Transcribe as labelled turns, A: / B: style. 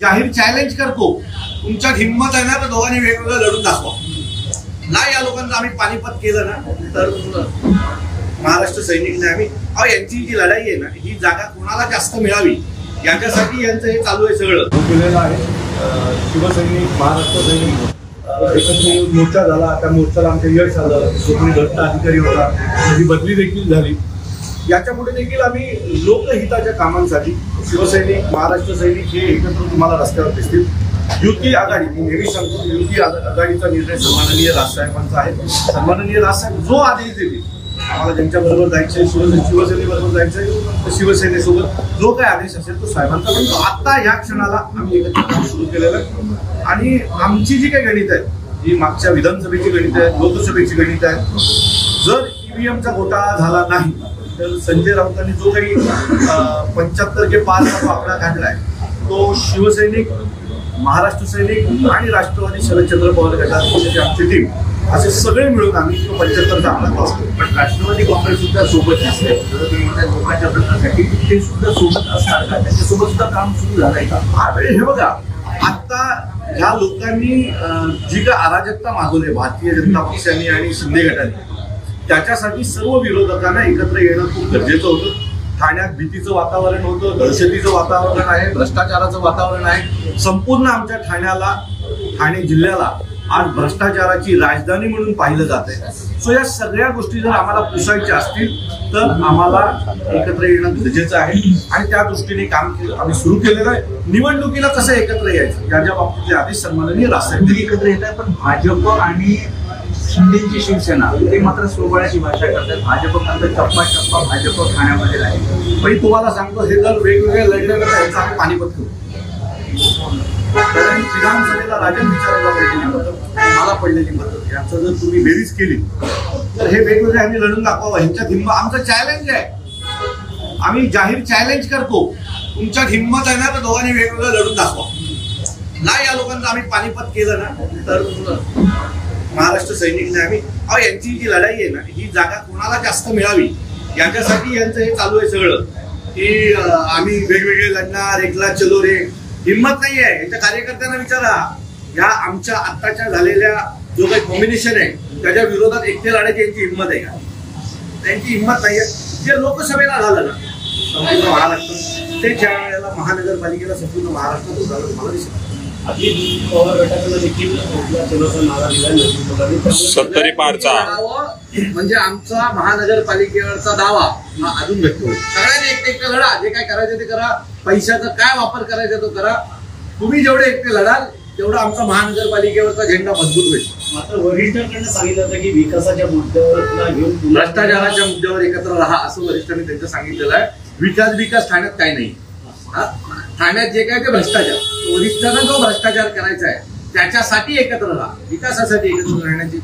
A: जाहीर चॅलेंज करतो, तुमच्यात हिंमत आहे ना तर दोघांनी वेगवेगळं लढून दाखवा ना. या लोकांचं आम्ही पानिपत केलं ना तर महाराष्ट्र सैनिक नाही आम्ही. यांची जी लढाई आहे ना, ही जागा कोणाला जास्त मिळावी याच्यासाठी यांचं हे चालू आहे सगळं
B: केलेलं आहे. शिवसैनिक महाराष्ट्र सैनिक एकत्र मोर्चा झाला. त्या मोर्चाला आमचं यश आलं. कोणी दत्त अधिकारी होता, त्याची बदली देखील झाली. याच्यापुढे देखील आम्ही लोकहिताच्या कामांसाठी शिवसैनिक महाराष्ट्र सैनिक हे एकत्र तुम्हाला रस्त्यावर दिसतील. युती आघाडी, मी नेहमी सांगतो, युती आघाडीचा निर्णय सन्माननीय राजसाहेबांचा आहे. सन्माननीय राजसाहेब जो आदेश देतील, आम्हाला ज्यांच्याबरोबर जायचंय, शिवसेनेबरोबर जायचंय, तर शिवसेनेसोबत जो काही आदेश असेल तो साहेबांचा. पण आता ह्या क्षणाला आम्ही एकत्र काम सुरू केलेलं आहे. आणि आमची जी काही गणित आहेत, जी मागच्या विधानसभेची गणित आहेत, लोकसभेची गणित आहेत, जर ईव्हीएमचा घोटाळा झाला नाही तर संजय राऊतांनी जो काही 75 आकडा काढलाय, तो शिवसैनिक, महाराष्ट्र सैनिक आणि राष्ट्रवादी शरदचंद्र पवार गटाची आमची टीम असे सगळे मिळून आम्ही 75चा आकडा पासतो.
C: पण राष्ट्रवादी काँग्रेस सुद्धा सोबत असते. लोकांच्या प्रश्नासाठी ते सुद्धा सोबत असणार का? त्याच्यासोबत सुद्धा काम सुरू झालंय का?
A: हे बघा, आता ह्या लोकांनी जी काय अराजकता मागवली भारतीय जनता पक्षाने आणि शिंदे गटाने, त्याच्यासाठी सर्व विरोधकांना एकत्र येणं खूप गरजेचं होतं. ठाण्यात भीतीचं वातावरण होतं, दहशतीचं वातावरण आहे, भ्रष्टाचाराचं वातावरण आहे. संपूर्ण आमच्या ठाणे जिल्ह्याला आज भ्रष्टाचाराची राजधानी म्हणून पाहिलं जात आहे. सो या सगळ्या गोष्टी जर आम्हाला पुसायच्या असतील तर आम्हाला एकत्र येणं गरजेचं आहे. आणि त्या दृष्टीने काम आम्ही सुरू केलेलं आहे. निवडणुकीला कसं एकत्र यायचं याच्या बाबतीतले आदेश सन्माननीय राजसाहेब
C: एकत्र येत आहे. पण भाजप आणि शिंदेची शिवसेना ते मात्र सोबळ्याची भाषा करतात. भाजप टप्पा भाजप ठाण्यामध्ये आहे.
A: पण तुम्हाला सांगतो, हे जर वेगवेगळे लढले तर यांचं आम्ही पानिपत करू. कारण विधानसभेला राजन विचारायला पडलेली मतं, मला पडलेली मतं, याचं जर तुम्ही बेरीज केली तर हे वेगवेगळे आम्ही लढून दाखवावं. ह्यांच्यात हिंमत, आमचं चॅलेंज आहे. आम्ही जाहीर चॅलेंज करतो, तुमच्यात हिंमत आहे ना तर दोघांनी वेगवेगळं लढून दाखवा ना. या लोकांचं आम्ही पानिपत केलं ना तर महाराष्ट्र सैनिक नाही आम्ही. यांची जी लढाई आहे ना, ही जागा कोणाला जास्त मिळावी याच्यासाठी यांचं हे चालू आहे सगळं की आम्ही वेगवेगळे लढणार, एकला चलो रे. हिंमत नाही आहे. यांच्या कार्यकर्त्यांना विचारा, ह्या आमच्या आत्ताच्या झालेल्या जो काही कॉम्बिनेशन आहे त्याच्या विरोधात एकटे लढायची यांची हिंमत आहे का? त्यांची हिंमत नाही आहे. जे लोकसभेला झालं ना संपूर्ण महाराष्ट्र, ते ज्या वेळेला महानगरपालिकेला संपूर्ण महाराष्ट्रात झालं मला दिसत. म्हणजे आमचा महानगरपालिकेवरचा दावा हा अजून व्यक्त होईल. सगळ्यांनी एकटे लढा, जे काय करायचं ते करा, पैशाचा काय वापर करायचा तो करा. तुम्ही जेवढे एकटे लढाल तेवढा आमचा महानगरपालिकेवरचा झेंडा मजबूत होईल.
D: मात्र वरिष्ठांकडून सांगितलं होतं की विकासाच्या मुद्द्यावर घेऊन
A: भ्रष्टाचाराच्या मुद्द्यावर एकत्र राहा असं वरिष्ठांनी त्यांचं सांगितलेलं आहे. विकास ठाण्यात काय नाही. ठाण्यात जे काय ते भ्रष्टाचार, वरिष्ठांना जो भ्रष्टाचार करायचा आहे त्याच्यासाठी एकत्र राहा, विकासासाठी एकत्र राहण्याची